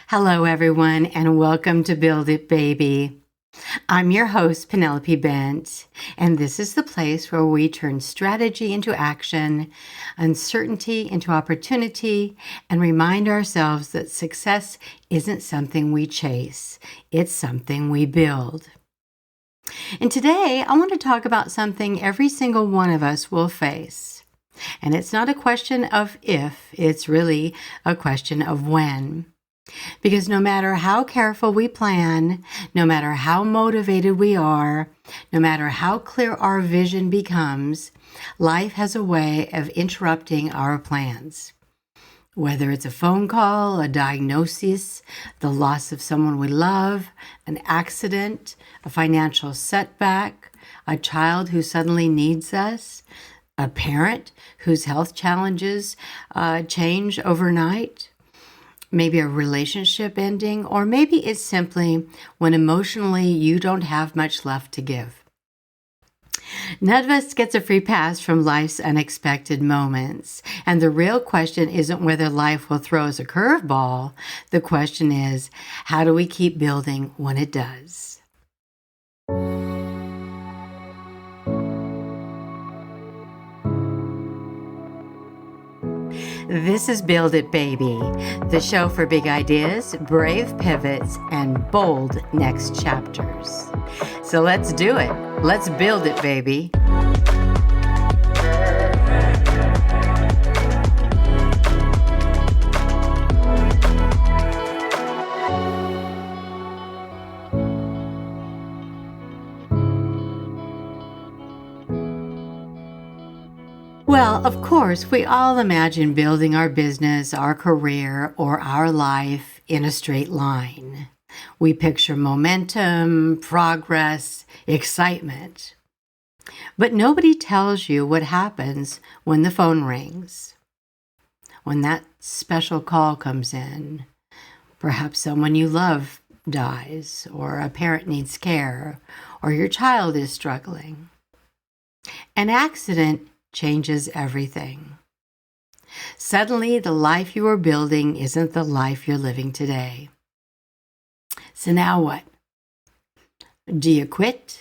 Hello, everyone, and welcome to Build It, Baby. I'm your host, Penelope Bent, and this is the place where we turn strategy into action, uncertainty into opportunity, and remind ourselves that success isn't something we chase, it's something we build. And today, I want to talk about something every single one of us will face. And it's not a question of if, it's really a question of when. Because no matter how careful we plan, no matter how motivated we are, no matter how clear our vision becomes, life has a way of interrupting our plans. Whether it's a phone call, a diagnosis, the loss of someone we love, an accident, a financial setback, a child who suddenly needs us, a parent whose health challenges change overnight, maybe a relationship ending, or maybe it's simply when emotionally you don't have much left to give. None of us gets a free pass from life's unexpected moments. And the real question isn't whether life will throw us a curveball. The question is, how do we keep building when it does? This is Build It, Baby, the show for big ideas, brave pivots, and bold next chapters. So let's do it. Let's build it, baby. Well, of course, we all imagine building our business, our career, or our life in a straight line. We picture momentum, progress, excitement. But nobody tells you what happens when the phone rings, when that special call comes in. Perhaps someone you love dies, or a parent needs care, or your child is struggling. An accident changes everything. Suddenly, the life you are building isn't the life you're living today. So now what? Do you quit?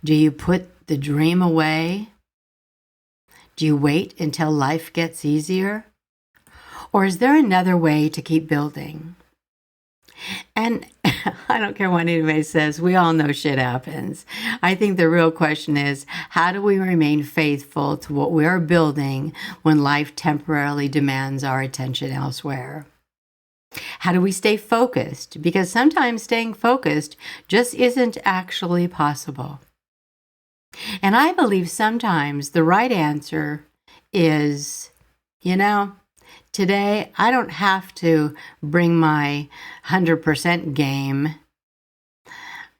Do you put the dream away? Do you wait until life gets easier? Or is there another way to keep building? And I don't care what anybody says, we all know shit happens. I think the real question is, how do we remain faithful to what we are building when life temporarily demands our attention elsewhere? How do we stay focused? Because sometimes staying focused just isn't actually possible. And I believe sometimes the right answer is, today, I don't have to bring my 100% game.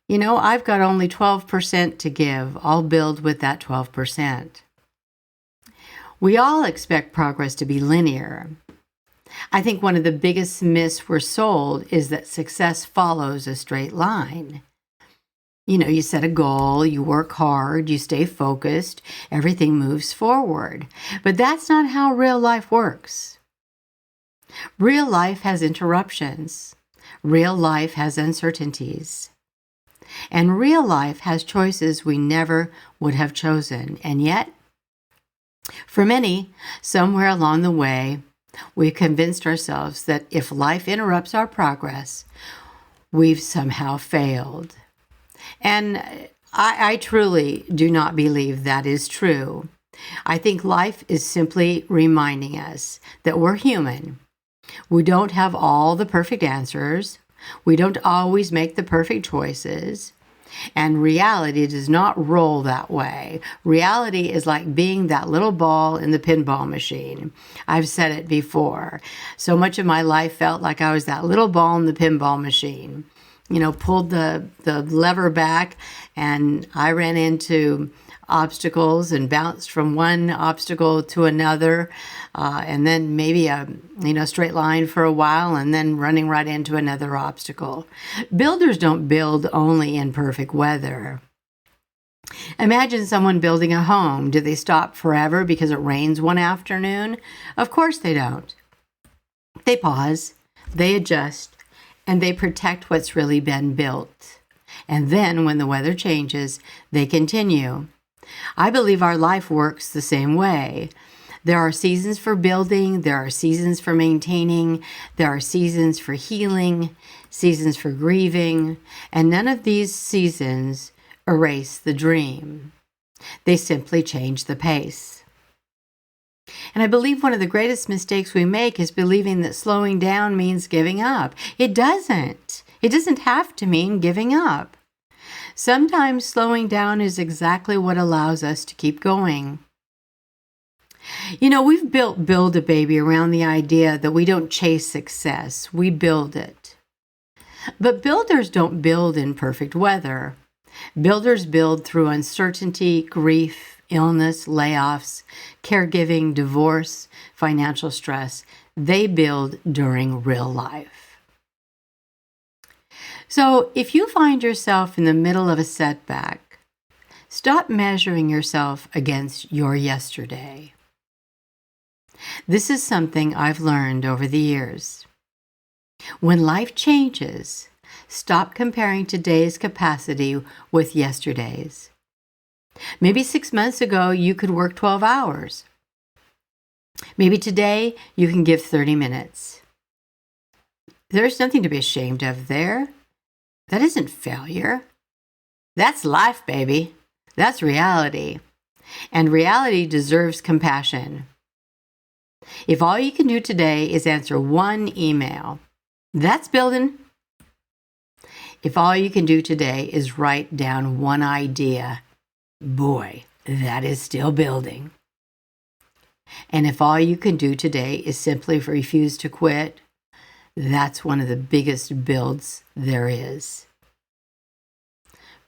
I've got only 12% to give. I'll build with that 12%. We all expect progress to be linear. I think one of the biggest myths we're sold is that success follows a straight line. You set a goal, you work hard, you stay focused, everything moves forward. But that's not how real life works. Real life has interruptions. Real life has uncertainties. And real life has choices we never would have chosen. And yet, for many, somewhere along the way, we've convinced ourselves that if life interrupts our progress, we've somehow failed. And I truly do not believe that is true. I think life is simply reminding us that we're human. We don't have all the perfect answers. We don't always make the perfect choices. And reality does not roll that way. Reality is like being that little ball in the pinball machine. I've said it before. So much of my life felt like I was that little ball in the pinball machine. Pulled the lever back and I ran into obstacles and bounced from one obstacle to another, and then maybe a straight line for a while, and then running right into another obstacle. Builders don't build only in perfect weather. Imagine someone building a home. Do they stop forever because it rains one afternoon? Of course they don't. They pause. They adjust, and they protect what's really been built. And then when the weather changes, they continue. I believe our life works the same way. There are seasons for building, there are seasons for maintaining, there are seasons for healing, seasons for grieving, and none of these seasons erase the dream. They simply change the pace. And I believe one of the greatest mistakes we make is believing that slowing down means giving up. It doesn't. It doesn't have to mean giving up. Sometimes slowing down is exactly what allows us to keep going. You know, we've built Build-A-Baby around the idea that we don't chase success, we build it. But builders don't build in perfect weather. Builders build through uncertainty, grief, illness, layoffs, caregiving, divorce, financial stress. They build during real life. So if you find yourself in the middle of a setback, stop measuring yourself against your yesterday. This is something I've learned over the years. When life changes, stop comparing today's capacity with yesterday's. Maybe 6 months ago, you could work 12 hours. Maybe today, you can give 30 minutes. There's nothing to be ashamed of there. That isn't failure. That's life, baby. That's reality. And reality deserves compassion. If all you can do today is answer one email, that's building. If all you can do today is write down one idea, boy, that is still building. And if all you can do today is simply refuse to quit, that's one of the biggest builds there is.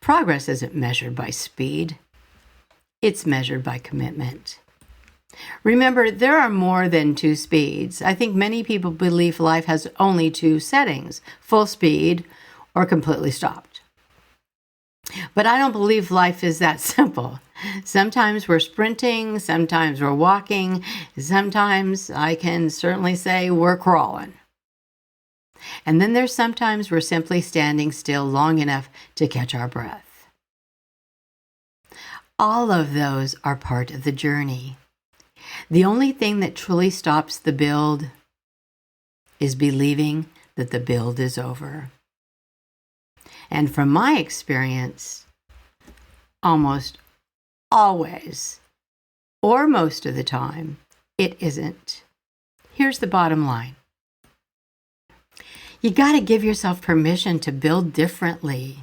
Progress isn't measured by speed. It's measured by commitment. Remember, there are more than two speeds. I think many people believe life has only two settings, full speed or completely stopped. But I don't believe life is that simple. Sometimes we're sprinting, sometimes we're walking, sometimes I can certainly say we're crawling. And then there's sometimes we're simply standing still long enough to catch our breath. All of those are part of the journey. The only thing that truly stops the build is believing that the build is over. And from my experience, almost always, or most of the time, it isn't. Here's the bottom line. You got to give yourself permission to build differently.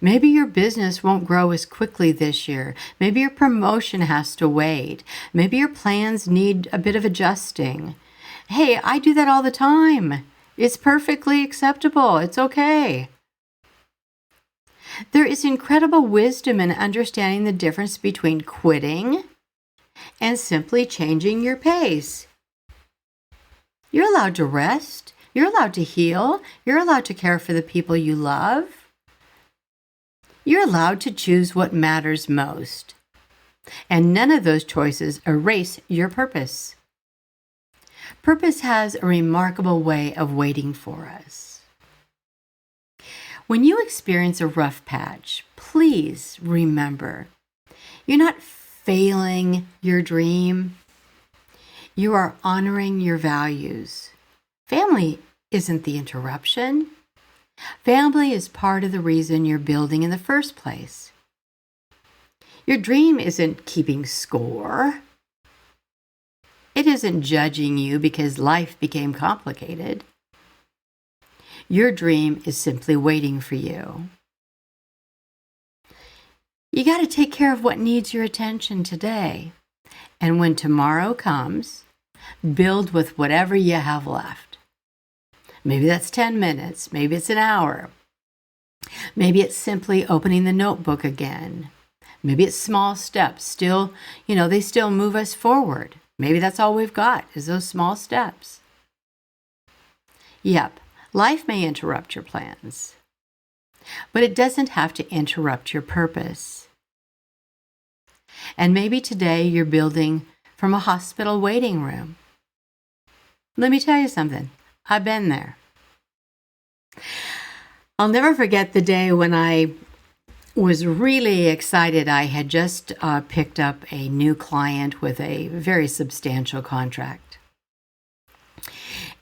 Maybe your business won't grow as quickly this year. Maybe your promotion has to wait. Maybe your plans need a bit of adjusting. Hey, I do that all the time. It's perfectly acceptable. It's okay. There is incredible wisdom in understanding the difference between quitting and simply changing your pace. You're allowed to rest. You're allowed to heal. You're allowed to care for the people you love. You're allowed to choose what matters most. And none of those choices erase your purpose. Purpose has a remarkable way of waiting for us. When you experience a rough patch, please remember, you're not failing your dream. You are honoring your values. Family isn't the interruption. Family is part of the reason you're building in the first place. Your dream isn't keeping score. It isn't judging you because life became complicated. Your dream is simply waiting for you. You got to take care of what needs your attention today. And when tomorrow comes, build with whatever you have left. Maybe that's 10 minutes. Maybe it's an hour. Maybe it's simply opening the notebook again. Maybe it's small steps. Still, they still move us forward. Maybe that's all we've got is those small steps. Yep, life may interrupt your plans, but it doesn't have to interrupt your purpose. And maybe today you're building from a hospital waiting room. Let me tell you something. I've been there. I'll never forget the day when I was really excited. I had just picked up a new client with a very substantial contract.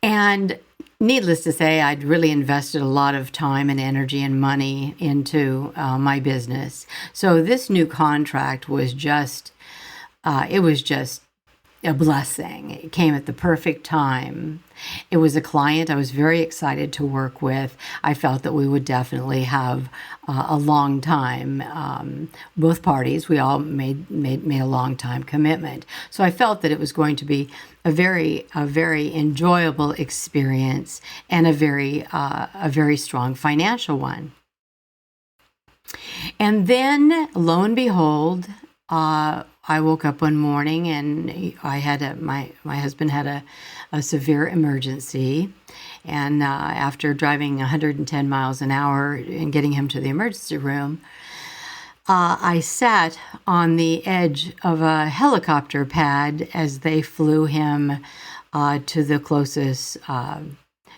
And needless to say, I'd really invested a lot of time and energy and money into my business. So this new contract was just, it was just a blessing. It came at the perfect time. It was a client I was very excited to work with. I felt that we would definitely have a long time. Both parties, we all made a long time commitment. So I felt that it was going to be a very enjoyable experience and a very strong financial one. And then, lo and behold, I woke up one morning and I had my husband had a severe emergency, and after driving 110 miles an hour and getting him to the emergency room, I sat on the edge of a helicopter pad as they flew him to the closest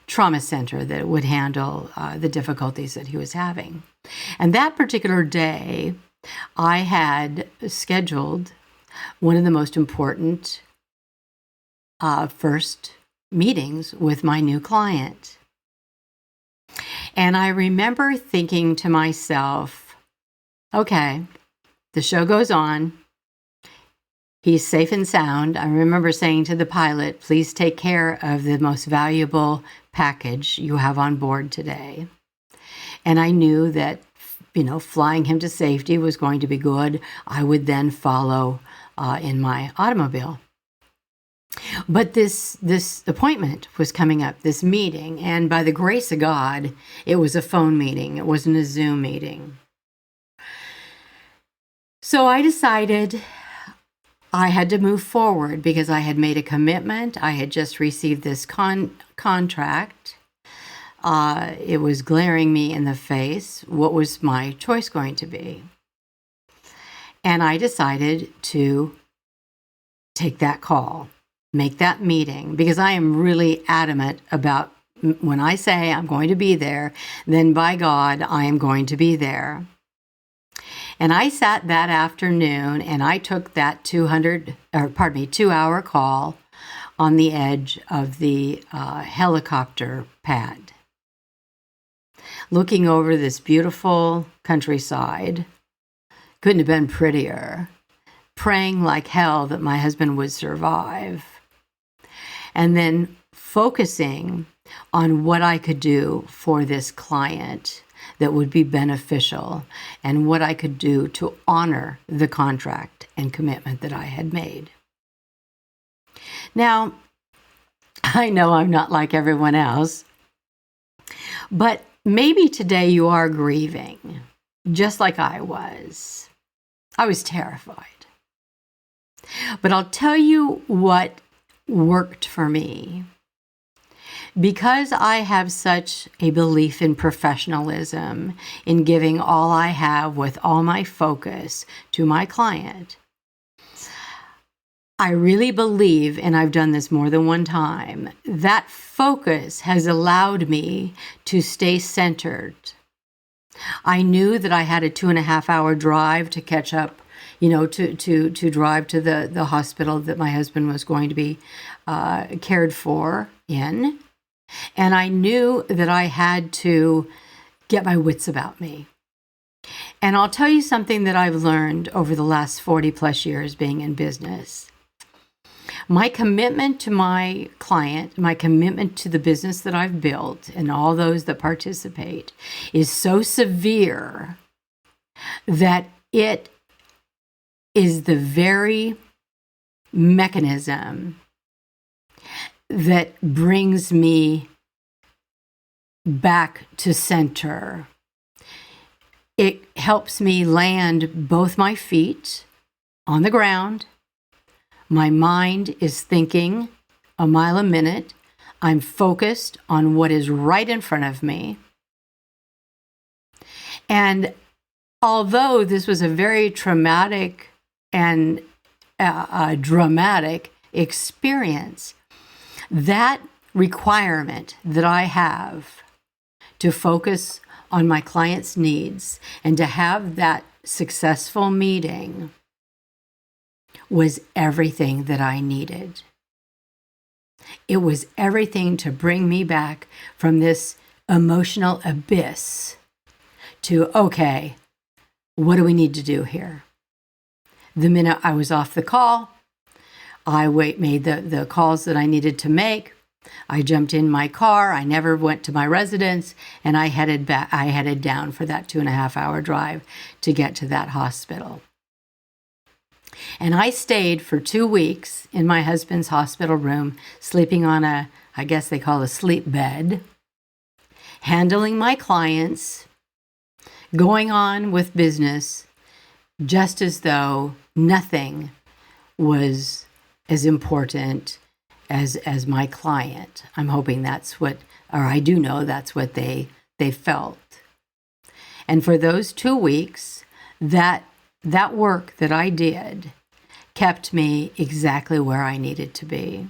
trauma center that would handle the difficulties that he was having. And that particular day, I had scheduled one of the most important first meetings with my new client. And I remember thinking to myself, okay, the show goes on. He's safe and sound. I remember saying to the pilot, please take care of the most valuable package you have on board today. And I knew that, flying him to safety was going to be good. I would then follow in my automobile. But this appointment was coming up, this meeting, and by the grace of God, it was a phone meeting. It wasn't a Zoom meeting. So I decided I had to move forward because I had made a commitment. I had just received this contract. It was glaring me in the face. What was my choice going to be? And I decided to take that call, make that meeting, because I am really adamant about when I say I'm going to be there, then by God, I am going to be there. And I sat that afternoon and I took that 2-hour call on the edge of the helicopter pad, looking over this beautiful countryside. Couldn't have been prettier. Praying like hell that my husband would survive. And then focusing on what I could do for this client that would be beneficial and what I could do to honor the contract and commitment that I had made. Now, I know I'm not like everyone else, but maybe today you are grieving, just like I was. I was terrified. But I'll tell you what worked for me. Because I have such a belief in professionalism, in giving all I have with all my focus to my client, I really believe, and I've done this more than one time, that focus has allowed me to stay centered. I knew that I had a 2.5-hour drive to catch up, to drive to the hospital that my husband was going to be cared for in. And I knew that I had to get my wits about me. And I'll tell you something that I've learned over the last 40 plus years being in business. My commitment to my client, my commitment to the business that I've built and all those that participate is so severe that it is the very mechanism that brings me back to center. It helps me land both my feet on the ground. My mind is thinking a mile a minute. I'm focused on what is right in front of me. And although this was a very traumatic and dramatic experience, that requirement that I have to focus on my client's needs and to have that successful meeting was everything that I needed. It was everything to bring me back from this emotional abyss to, okay, what do we need to do here? The minute I was off the call, I made the calls that I needed to make. I jumped in my car. I never went to my residence, and I headed down for that 2.5-hour drive to get to that hospital. And I stayed for 2 weeks in my husband's hospital room, sleeping on I guess they call a sleep bed, handling my clients, going on with business, just as though nothing was as important as my client. I'm hoping that's what, or I do know that's what they felt. And for those 2 weeks, that work that I did kept me exactly where I needed to be.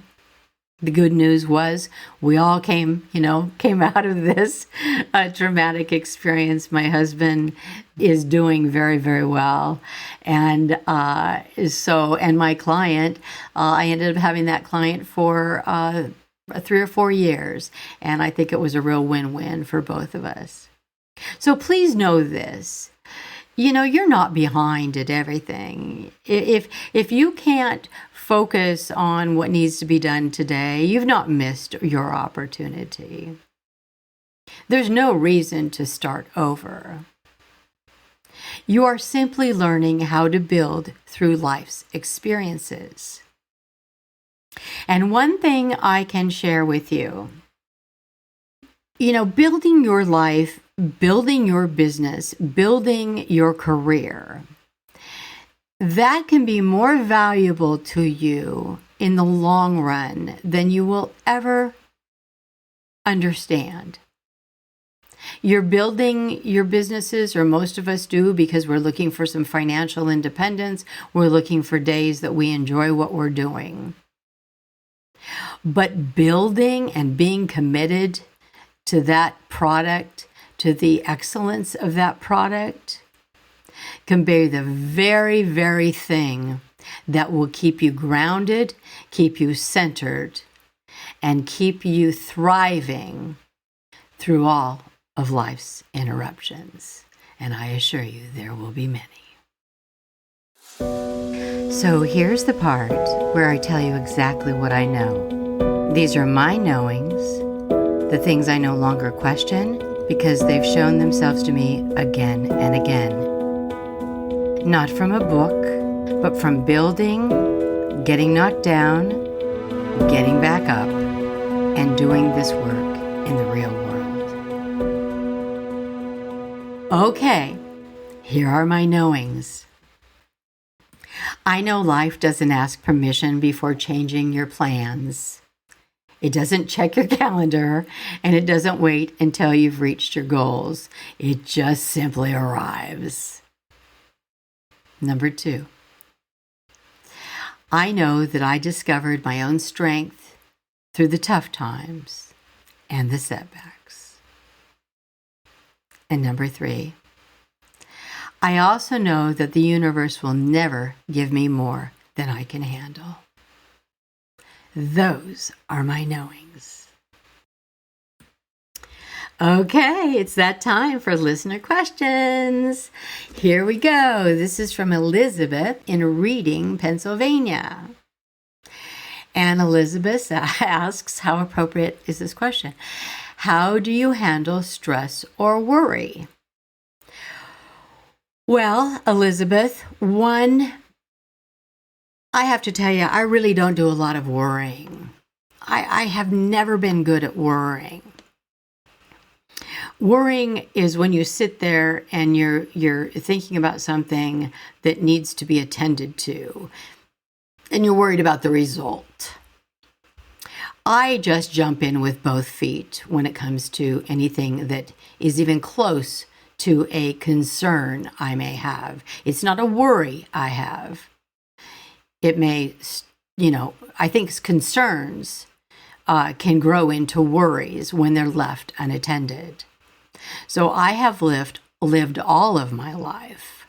The good news was we all came out of this traumatic experience. My husband is doing very, very well. And and my client, I ended up having that client for 3 or 4 years. And I think it was a real win-win for both of us. So please know this. You're not behind at everything. If you can't focus on what needs to be done today, you've not missed your opportunity. There's no reason to start over. You are simply learning how to build through life's experiences. And one thing I can share with you, building your life, building your business, building your career, that can be more valuable to you in the long run than you will ever understand. You're building your businesses, or most of us do, because we're looking for some financial independence. We're looking for days that we enjoy what we're doing. But building and being committed to that product, to the excellence of that product, can be the very, very thing that will keep you grounded, keep you centered, and keep you thriving through all of life's interruptions. And I assure you, there will be many. So here's the part where I tell you exactly what I know. These are my knowings, the things I no longer question, because they've shown themselves to me again and again. Not from a book, but from building, getting knocked down, getting back up, and doing this work in the real world. Okay, here are my knowings. I know life doesn't ask permission before changing your plans. It doesn't check your calendar, and it doesn't wait until you've reached your goals. It just simply arrives. Number 2, I know that I discovered my own strength through the tough times and the setbacks. And number 3, I also know that the universe will never give me more than I can handle. Those are my knowings. Okay, it's that time for listener questions. Here we go. This is from Elizabeth in Reading, Pennsylvania. And Elizabeth asks, how appropriate is this question? How do you handle stress or worry? Well, Elizabeth, I have to tell you, I really don't do a lot of worrying. I have never been good at worrying. Worrying is when you sit there and you're thinking about something that needs to be attended to, and you're worried about the result. I just jump in with both feet when it comes to anything that is even close to a concern I may have. It's not a worry I have. It may, I think concerns can grow into worries when they're left unattended. So I have lived all of my life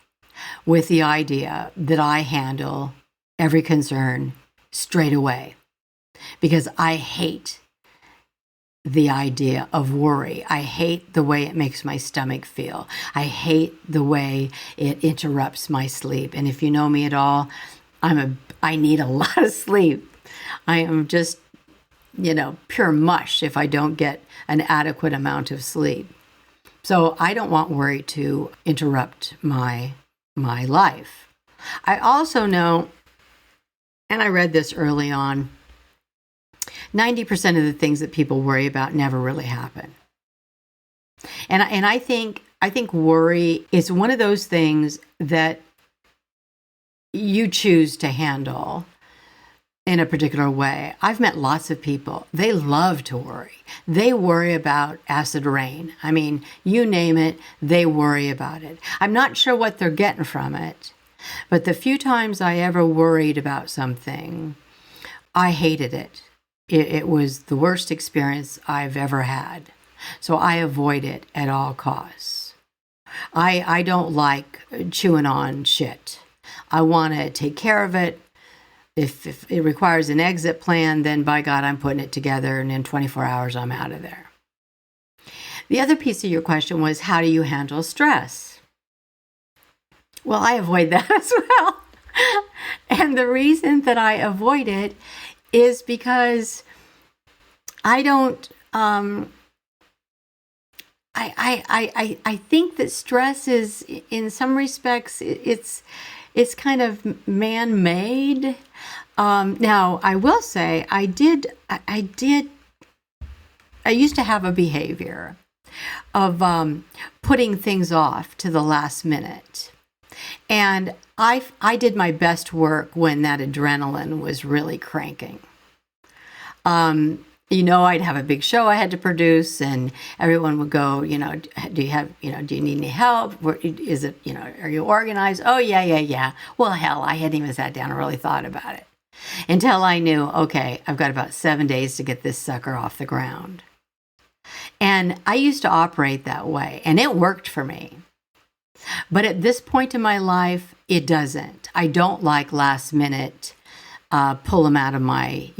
with the idea that I handle every concern straight away, because I hate the idea of worry. I hate the way it makes my stomach feel. I hate the way it interrupts my sleep. And if you know me at all, I need a lot of sleep. I am just, pure mush if I don't get an adequate amount of sleep. So I don't want worry to interrupt my life. I also know, and I read this early on, 90% of the things that people worry about never really happen. And I think worry is one of those things that you choose to handle in a particular way. I've met lots of people. They love to worry. They worry about acid rain. I mean, you name it, they worry about it. I'm not sure what they're getting from it, but the few times I ever worried about something, I hated it. It was the worst experience I've ever had. So I avoid it at all costs. I don't like chewing on shit. I want to take care of it. If it requires an exit plan, then by God, I'm putting it together, and in 24 hours, I'm out of there. The other piece of your question was, how do you handle stress? Well, I avoid that as well. And the reason that I avoid it is because I don't, I think that stress is, in some respects, it's kind of man-made. Now, I will say, I used to have a behavior of putting things off to the last minute. And I did my best work when that adrenaline was really cranking. I'd have a big show I had to produce, and everyone would go, do you need any help? Is it, are you organized? Oh, yeah. Well, hell, I hadn't even sat down and really thought about it until I knew, okay, I've got about 7 days to get this sucker off the ground. And I used to operate that way, and it worked for me. But at this point in my life, it doesn't. I don't like last minute, pull them out of my,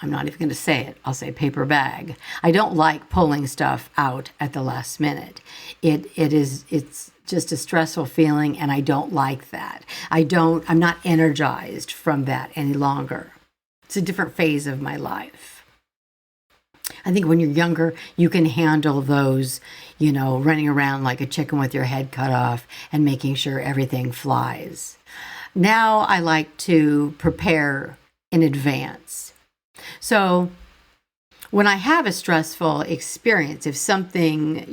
I'm not even going to say it, I'll say paper bag. I don't like pulling stuff out at the last minute. It's just a stressful feeling, and I don't like that. I'm not energized from that any longer. It's a different phase of my life. I think when you're younger, you can handle those, running around like a chicken with your head cut off and making sure everything flies. Now I like to prepare in advance. So when I have a stressful experience, if something,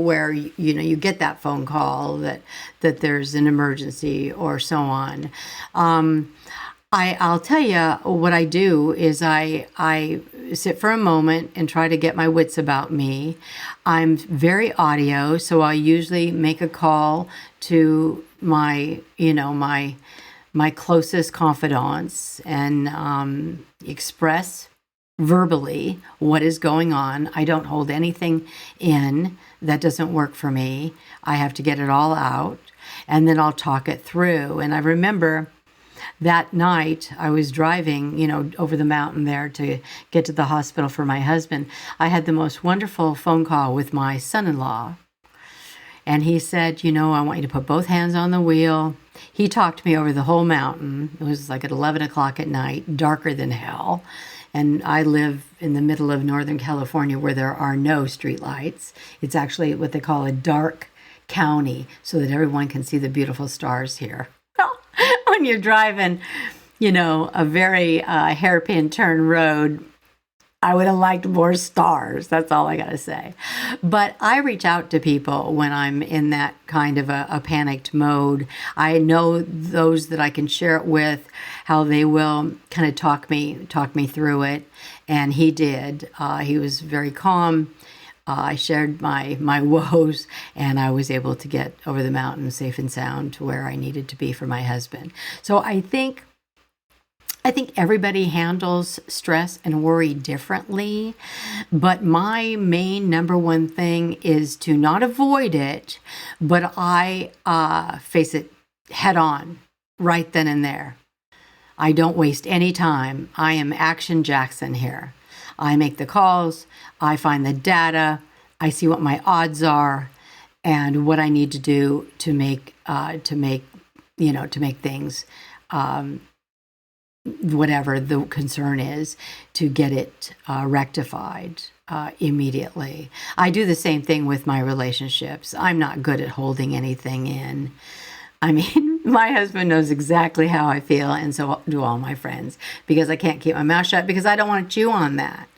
where, you get that phone call that there's an emergency or so on, I'll tell you what I do is I sit for a moment and try to get my wits about me. I'm very audio, so I usually make a call to my closest confidants and express verbally what is going on. I don't hold anything in. That doesn't work for me. I have to get it all out, and then I'll talk it through. And I remember that night I was driving, over the mountain there to get to the hospital for my husband. I had the most wonderful phone call with my son-in-law. And he said, I want you to put both hands on the wheel. He talked me over the whole mountain. It was like at 11 o'clock at night, darker than hell. And I live in the middle of Northern California where there are no streetlights. It's actually what they call a dark county so that everyone can see the beautiful stars here. When you're driving, a very hairpin turn road, I would have liked more stars. That's all I got to say. But I reach out to people when I'm in that kind of a panicked mode. I know those that I can share it with, how they will kind of talk me through it. And he did. He was very calm. I shared my woes, and I was able to get over the mountain safe and sound to where I needed to be for my husband. So I think I think everybody handles stress and worry differently, but my main number one thing is to not avoid it, but I face it head on right then and there. I don't waste any time. I am Action Jackson here. I make the calls, I find the data, I see what my odds are, and what I need to do to make things, whatever the concern is, to get it rectified immediately. I do the same thing with my relationships. I'm not good at holding anything in. I mean, my husband knows exactly how I feel, and so do all my friends, because I can't keep my mouth shut because I don't want to chew on that.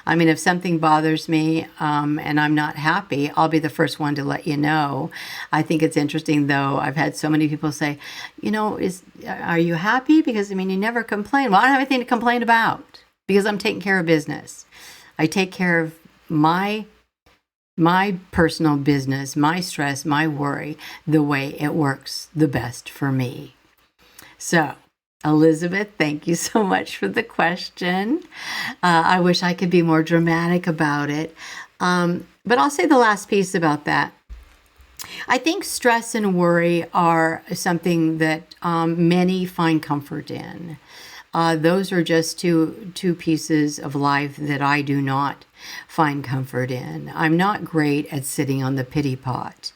I mean, if something bothers me and I'm not happy, I'll be the first one to let you know. I think it's interesting, though. I've had so many people say, are you happy? Because, you never complain. Well, I don't have anything to complain about because I'm taking care of business. I take care of my personal business, my stress, my worry, the way it works the best for me. So, Elizabeth, thank you so much for the question. I wish I could be more dramatic about it. But I'll say the last piece about that. I think stress and worry are something that many find comfort in. Those are just two pieces of life that I do not find comfort in. I'm not great at sitting on the pity pot.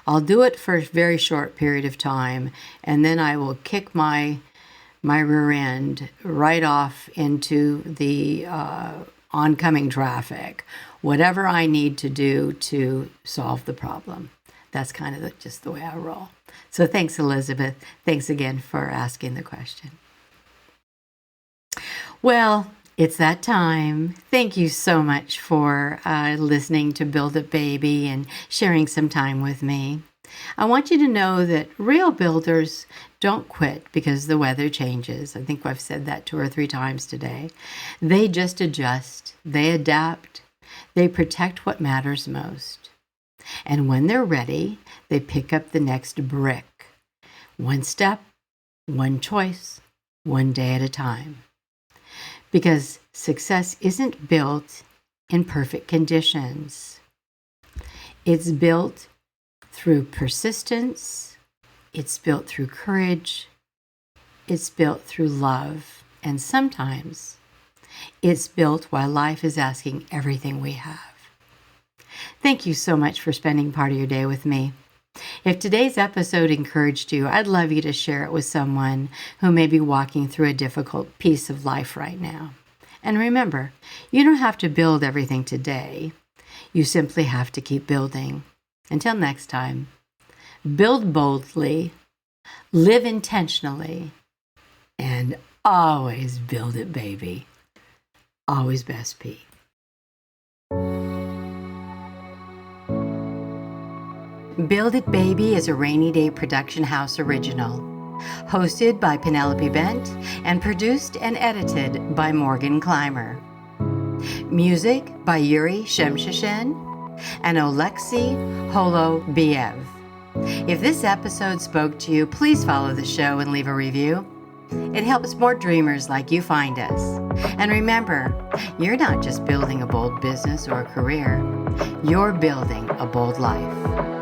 I'll do it for a very short period of time, and then I will kick my rear end right off into the oncoming traffic, whatever I need to do to solve the problem. That's kind of just the way I roll. So thanks, Elizabeth. Thanks again for asking the question. Well, it's that time. Thank you so much for listening to Build It Baby and sharing some time with me. I want you to know that real builders don't quit because the weather changes. I think I've said that 2 or 3 times today. They just adjust. They adapt. They protect what matters most. And when they're ready, they pick up the next brick. One step, one choice, one day at a time. Because success isn't built in perfect conditions. It's built through persistence. It's built through courage. It's built through love. And sometimes it's built while life is asking everything we have. Thank you so much for spending part of your day with me. If today's episode encouraged you, I'd love you to share it with someone who may be walking through a difficult piece of life right now. And remember, you don't have to build everything today. You simply have to keep building. Until next time, build boldly, live intentionally, and always build it, baby. Always best, Pete. Build It Baby is a Rainy Day Production House original, hosted by Penelope Bent and produced and edited by Morgan Clymer. Music by Yuri Shemshashin and Oleksiy Holobiev. If this episode spoke to you, please follow the show and leave a review. It helps more dreamers like you find us. And remember, you're not just building a bold business or a career, you're building a bold life.